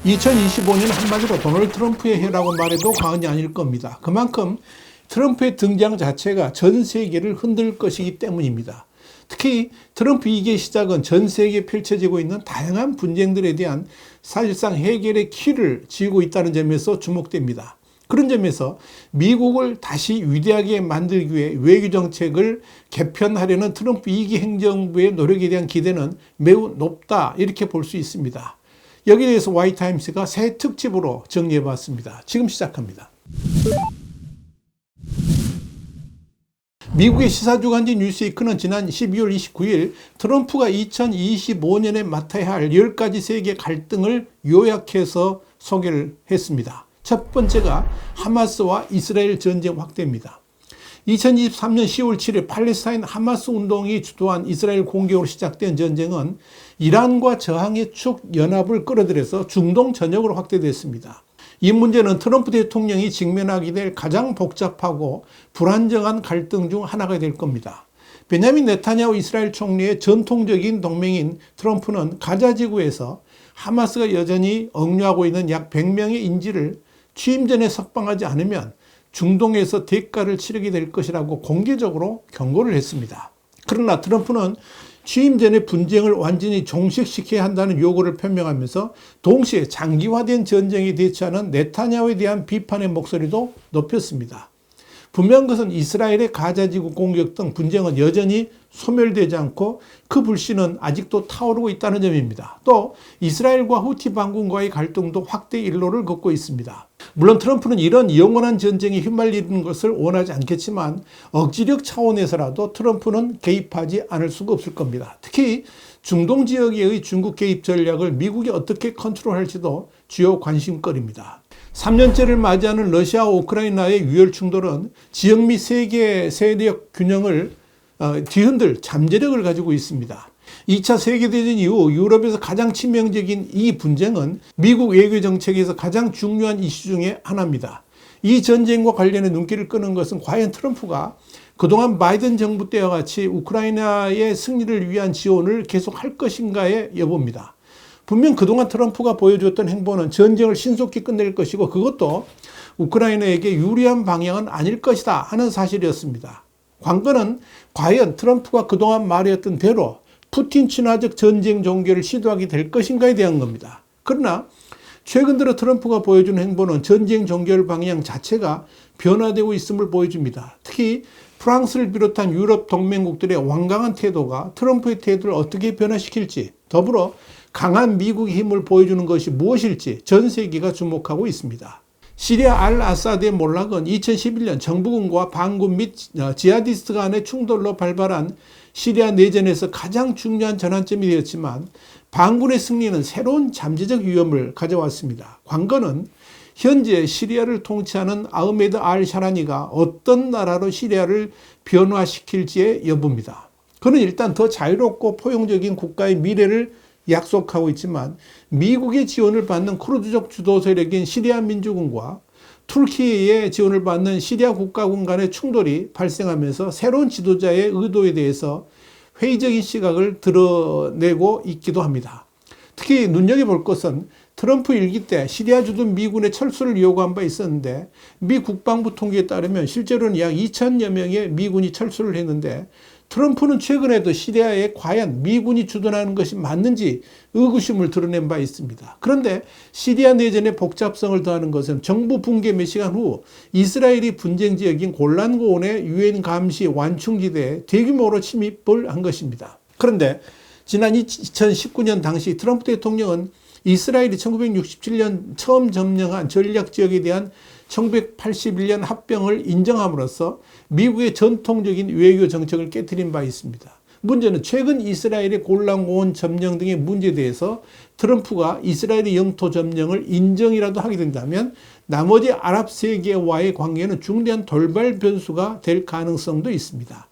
2025년 한마디로 도널드 트럼프의 해라고 말해도 과언이 아닐 겁니다. 그만큼 트럼프의 등장 자체가 전 세계를 흔들 것이기 때문입니다. 특히 트럼프 2기 시작은 전 세계에 펼쳐지고 있는 다양한 분쟁들에 대한 사실상 해결의 키를 쥐고 있다는 점에서 주목됩니다. 그런 점에서 미국을 다시 위대하게 만들기 위해 외교정책을 개편하려는 트럼프 2기 행정부의 노력에 대한 기대는 매우 높다, 이렇게 볼 수 있습니다. 여기에 대해서 와이타임스가 새 특집으로 정리해봤습니다. 지금 시작합니다. 미국의 시사주간지 뉴스위크는 지난 12월 29일 트럼프가 2025년에 맡아야 할 10가지 세계 갈등을 요약해서 소개를 했습니다. 첫 번째가 하마스와 이스라엘 전쟁 확대입니다. 2023년 10월 7일 팔레스타인 하마스 운동이 주도한 이스라엘 공격으로 시작된 전쟁은 이란과 저항의 축 연합을 끌어들여서 중동 전역으로 확대됐습니다. 이 문제는 트럼프 대통령이 직면하게 될 가장 복잡하고 불안정한 갈등 중 하나가 될 겁니다. 베냐민 네타냐후 이스라엘 총리의 전통적인 동맹인 트럼프는 가자 지구에서 하마스가 여전히 억류하고 있는 약 100명의 인질을 취임 전에 석방하지 않으면 중동에서 대가를 치르게 될 것이라고 공개적으로 경고를 했습니다. 그러나 트럼프는 취임 전에 분쟁을 완전히 종식시켜야 한다는 요구를 표명하면서 동시에 장기화된 전쟁에 대처하는 네타냐후에 대한 비판의 목소리도 높였습니다. 분명한 것은 이스라엘의 가자지구 공격 등 분쟁은 여전히 소멸되지 않고 그 불씨는 아직도 타오르고 있다는 점입니다. 또 이스라엘과 후티 반군과의 갈등도 확대 일로를 걷고 있습니다. 물론 트럼프는 이런 영원한 전쟁에 휘말리는 것을 원하지 않겠지만 억지력 차원에서라도 트럼프는 개입하지 않을 수가 없을 겁니다. 특히 중동 지역의 중국 개입 전략을 미국이 어떻게 컨트롤할지도 주요 관심거리입니다. 3년째를 맞이하는 러시아와 우크라이나의 유혈 충돌은 지역 및 세계 세력 균형을 뒤흔들 잠재력을 가지고 있습니다. 2차 세계대전 이후 유럽에서 가장 치명적인 이 분쟁은 미국 외교 정책에서 가장 중요한 이슈 중에 하나입니다. 이 전쟁과 관련해 눈길을 끄는 것은 과연 트럼프가 그동안 바이든 정부 때와 같이 우크라이나의 승리를 위한 지원을 계속할 것인가의 여부입니다. 분명 그동안 트럼프가 보여주었던 행보는 전쟁을 신속히 끝낼 것이고 그것도 우크라이나에게 유리한 방향은 아닐 것이다 하는 사실이었습니다. 관건은 과연 트럼프가 그동안 말했던 대로 푸틴 친화적 전쟁 종결을 시도하게 될 것인가에 대한 겁니다. 그러나 최근 들어 트럼프가 보여준 행보는 전쟁 종결 방향 자체가 변화되고 있음을 보여줍니다. 특히 프랑스를 비롯한 유럽 동맹국들의 완강한 태도가 트럼프의 태도를 어떻게 변화시킬지, 더불어 강한 미국의 힘을 보여주는 것이 무엇일지 전 세계가 주목하고 있습니다. 시리아 알 아사드의 몰락은 2011년 정부군과 반군 및 지하디스트 간의 충돌로 발발한 시리아 내전에서 가장 중요한 전환점이 되었지만 반군의 승리는 새로운 잠재적 위험을 가져왔습니다. 관건은 현재 시리아를 통치하는 아흐메드 알 샤라니가 어떤 나라로 시리아를 변화시킬지의 여부입니다. 그는 일단 더 자유롭고 포용적인 국가의 미래를 약속하고 있지만 미국의 지원을 받는 쿠르드족 주도 세력인 시리아 민주군과 터키의 지원을 받는 시리아 국가군 간의 충돌이 발생하면서 새로운 지도자의 의도에 대해서 회의적인 시각을 드러내고 있기도 합니다. 특히 눈여겨볼 것은 트럼프 일기 때 시리아 주둔 미군의 철수를 요구한 바 있었는데 미 국방부 통계에 따르면 실제로는 약 2,000여 명의 미군이 철수를 했는데 트럼프는 최근에도 시리아에 과연 미군이 주둔하는 것이 맞는지 의구심을 드러낸 바 있습니다. 그런데 시리아 내전의 복잡성을 더하는 것은 정부 붕괴 몇 시간 후 이스라엘이 분쟁 지역인 골란고원의 유엔 감시 완충지대에 대규모로 침입을 한 것입니다. 그런데 지난 2019년 당시 트럼프 대통령은 이스라엘이 1967년 처음 점령한 전략지역에 대한 1981년 합병을 인정함으로써 미국의 전통적인 외교 정책을 깨트린 바 있습니다. 문제는 최근 이스라엘의 골란고원 점령 등의 문제에 대해서 트럼프가 이스라엘의 영토 점령을 인정이라도 하게 된다면 나머지 아랍 세계와의 관계는 중대한 돌발 변수가 될 가능성도 있습니다.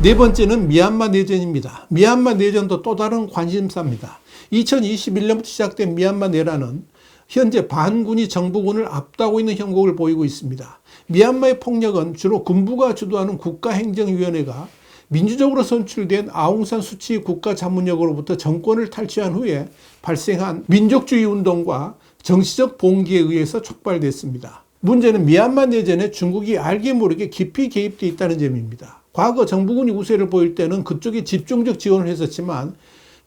네 번째는 미얀마 내전입니다. 미얀마 내전도 또 다른 관심사입니다. 2021년부터 시작된 미얀마 내란은 현재 반군이 정부군을 압도하고 있는 형국을 보이고 있습니다. 미얀마의 폭력은 주로 군부가 주도하는 국가행정위원회가 민주적으로 선출된 아웅산 수치 국가자문역으로부터 정권을 탈취한 후에 발생한 민족주의 운동과 정치적 봉기에 의해서 촉발됐습니다. 문제는 미얀마 내전에 중국이 알게 모르게 깊이 개입되어 있다는 점입니다. 과거 정부군이 우세를 보일 때는 그쪽에 집중적 지원을 했었지만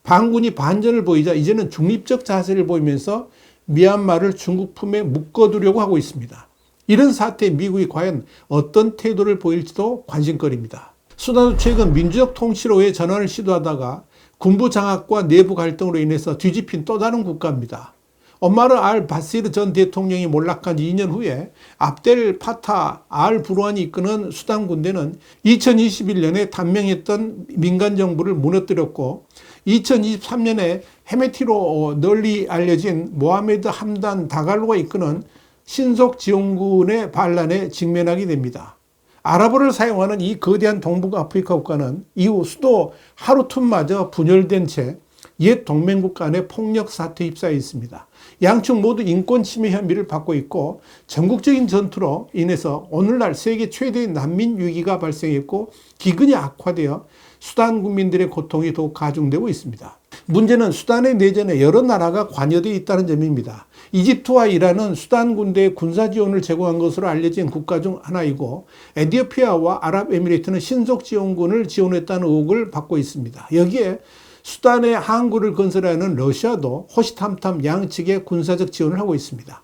반군이 반전을 보이자 이제는 중립적 자세를 보이면서 미얀마를 중국 품에 묶어두려고 하고 있습니다. 이런 사태에 미국이 과연 어떤 태도를 보일지도 관심거리입니다. 수단도 최근 민주적 통치로의 전환을 시도하다가 군부 장악과 내부 갈등으로 인해서 뒤집힌 또 다른 국가입니다. 오마르 알 바시르 전 대통령이 몰락한 2년 후에 압델 파타 알 부르안이 이끄는 수단 군대는 2021년에 단명했던 민간 정부를 무너뜨렸고 2023년에 헤메티로 널리 알려진 모하메드 함단 다갈로가 이끄는 신속 지원군의 반란에 직면하게 됩니다. 아랍어를 사용하는 이 거대한 동북아프리카 국가는 이후 수도 하루툰마저 분열된 채 옛 동맹국 간의 폭력 사태에 휩싸여 있습니다. 양측 모두 인권 침해 혐의를 받고 있고 전국적인 전투로 인해서 오늘날 세계 최대의 난민 위기가 발생했고 기근이 악화되어 수단 국민들의 고통이 더욱 가중되고 있습니다. 문제는 수단의 내전에 여러 나라가 관여되어 있다는 점입니다. 이집트와 이란은 수단 군대에 군사 지원을 제공한 것으로 알려진 국가 중 하나이고 에티오피아와 아랍에미리트는 신속 지원군을 지원했다는 의혹을 받고 있습니다. 여기에 수단의 항구를 건설하는 러시아도 호시탐탐 양측에 군사적 지원을 하고 있습니다.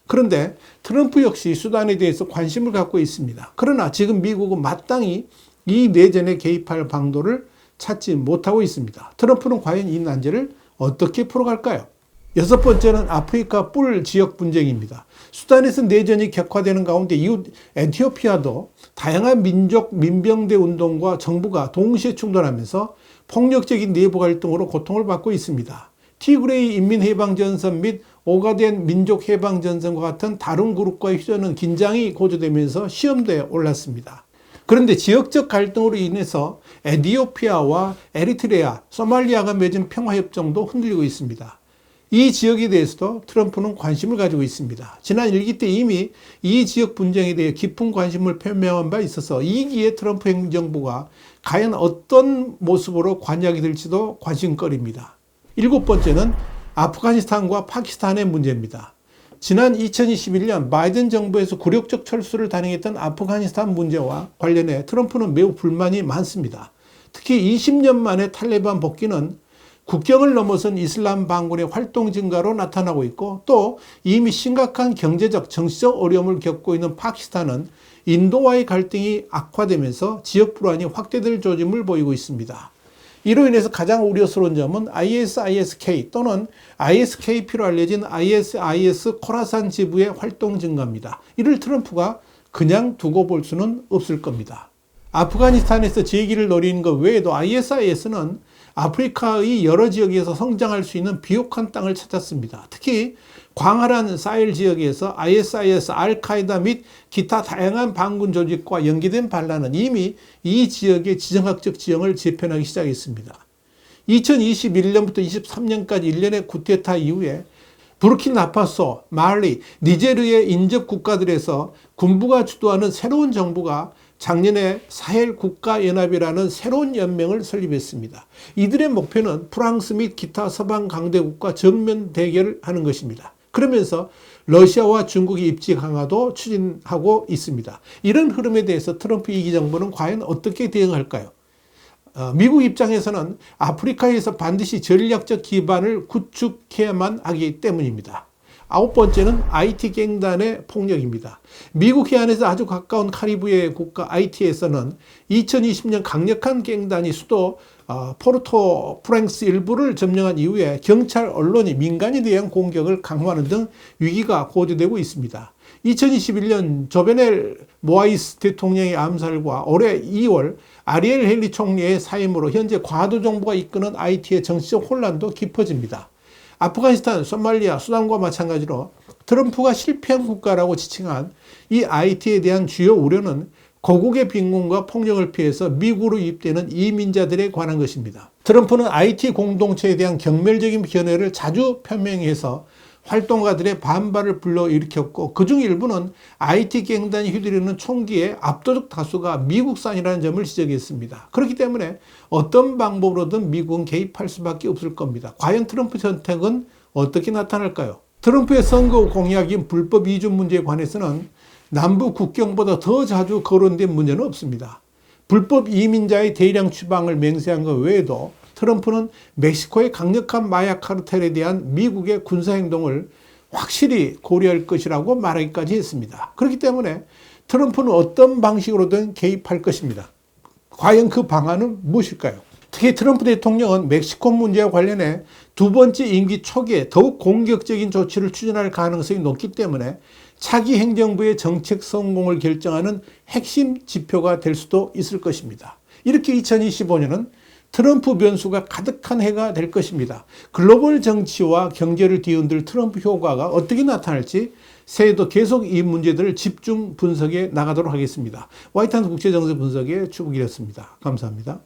그런데 트럼프 역시 수단에 대해서 관심을 갖고 있습니다. 그러나 지금 미국은 마땅히 이 내전에 개입할 방도를 찾지 못하고 있습니다. 트럼프는 과연 이 난제를 어떻게 풀어갈까요? 여섯 번째는 아프리카 뿔 지역 분쟁입니다. 수단에서 내전이 격화되는 가운데 이웃 에티오피아도 다양한 민족 민병대 운동과 정부가 동시에 충돌하면서 폭력적인 내부 갈등으로 고통을 받고 있습니다. 티그레이 인민해방전선 및 오가덴 민족해방전선과 같은 다른 그룹과의 휴전은 긴장이 고조되면서 시험대에 올랐습니다. 그런데 지역적 갈등으로 인해서 에티오피아와 에리트레아, 소말리아가 맺은 평화협정도 흔들리고 있습니다. 이 지역에 대해서도 트럼프는 관심을 가지고 있습니다. 지난 일기 때 이미 이 지역 분쟁에 대해 깊은 관심을 표명한 바 있어서 2기의 트럼프 행정부가 과연 어떤 모습으로 관여하게 될지도 관심거리입니다. 일곱 번째는 아프가니스탄과 파키스탄의 문제입니다. 지난 2021년 바이든 정부에서 굴욕적 철수를 단행했던 아프가니스탄 문제와 관련해 트럼프는 매우 불만이 많습니다. 특히 20년 만에 탈레반 복귀는 국경을 넘어선 이슬람 반군의 활동 증가로 나타나고 있고 또 이미 심각한 경제적, 정치적 어려움을 겪고 있는 파키스탄은 인도와의 갈등이 악화되면서 지역 불안이 확대될 조짐을 보이고 있습니다. 이로 인해서 가장 우려스러운 점은 ISIS-K 또는 ISKP로 알려진 ISIS 코라산 지부의 활동 증가입니다. 이를 트럼프가 그냥 두고 볼 수는 없을 겁니다. 아프가니스탄에서 재기를 노리는 것 외에도 ISIS는 아프리카의 여러 지역에서 성장할 수 있는 비옥한 땅을 찾았습니다. 특히 광활한 사헬 지역에서 ISIS, 알카이다 및 기타 다양한 반군 조직과 연계된 반란은 이미 이 지역의 지정학적 지형을 재편하기 시작했습니다. 2021년부터 23년까지 1년의 쿠데타 이후에 부르키나파소, 말리, 니제르의 인접 국가들에서 군부가 주도하는 새로운 정부가 작년에 사헬 국가연합이라는 새로운 연맹을 설립했습니다. 이들의 목표는 프랑스 및 기타 서방 강대국과 정면 대결하는 것입니다. 그러면서 러시아와 중국의 입지 강화도 추진하고 있습니다. 이런 흐름에 대해서 트럼프 2기 정부는 과연 어떻게 대응할까요? 미국 입장에서는 아프리카에서 반드시 전략적 기반을 구축해야만 하기 때문입니다. 아홉 번째는 IT 갱단의 폭력입니다. 미국 해안에서 아주 가까운 카리브해 국가 하이티에서는 2020년 강력한 갱단이 수도 포르토 프랑스 일부를 점령한 이후에 경찰, 언론이 민간에 대한 공격을 강화하는 등 위기가 고조되고 있습니다. 2021년 조베넬 모아이스 대통령의 암살과 올해 2월 아리엘 헨리 총리의 사임으로 현재 과도 정부가 이끄는 하이티의 정치적 혼란도 깊어집니다. 아프가니스탄, 소말리아, 수단과 마찬가지로 트럼프가 실패한 국가라고 지칭한 이 하이티에 대한 주요 우려는 고국의 빈곤과 폭력을 피해서 미국으로 유입되는 이민자들에 관한 것입니다. 트럼프는 하이티 공동체에 대한 경멸적인 견해를 자주 표명해서 활동가들의 반발을 불러일으켰고 그중 일부는 IT 갱단이 휘두르는 총기의 압도적 다수가 미국산이라는 점을 지적했습니다. 그렇기 때문에 어떤 방법으로든 미국은 개입할 수밖에 없을 겁니다. 과연 트럼프 선택은 어떻게 나타날까요? 트럼프의 선거 공약인 불법 이주 문제에 관해서는 남부 국경보다 더 자주 거론된 문제는 없습니다. 불법 이민자의 대량 추방을 맹세한 것 외에도 트럼프는 멕시코의 강력한 마약 카르텔에 대한 미국의 군사행동을 확실히 고려할 것이라고 말하기까지 했습니다. 그렇기 때문에 트럼프는 어떤 방식으로든 개입할 것입니다. 과연 그 방안은 무엇일까요? 특히 트럼프 대통령은 멕시코 문제와 관련해 두 번째 임기 초기에 더욱 공격적인 조치를 추진할 가능성이 높기 때문에 차기 행정부의 정책 성공을 결정하는 핵심 지표가 될 수도 있을 것입니다. 이렇게 2025년은 트럼프 변수가 가득한 해가 될 것입니다. 글로벌 정치와 경제를 뒤흔들 트럼프 효과가 어떻게 나타날지 새해도 계속 이 문제들을 집중 분석해 나가도록 하겠습니다. 화이트하우스 국제정세 분석의 추국이었습니다. 감사합니다.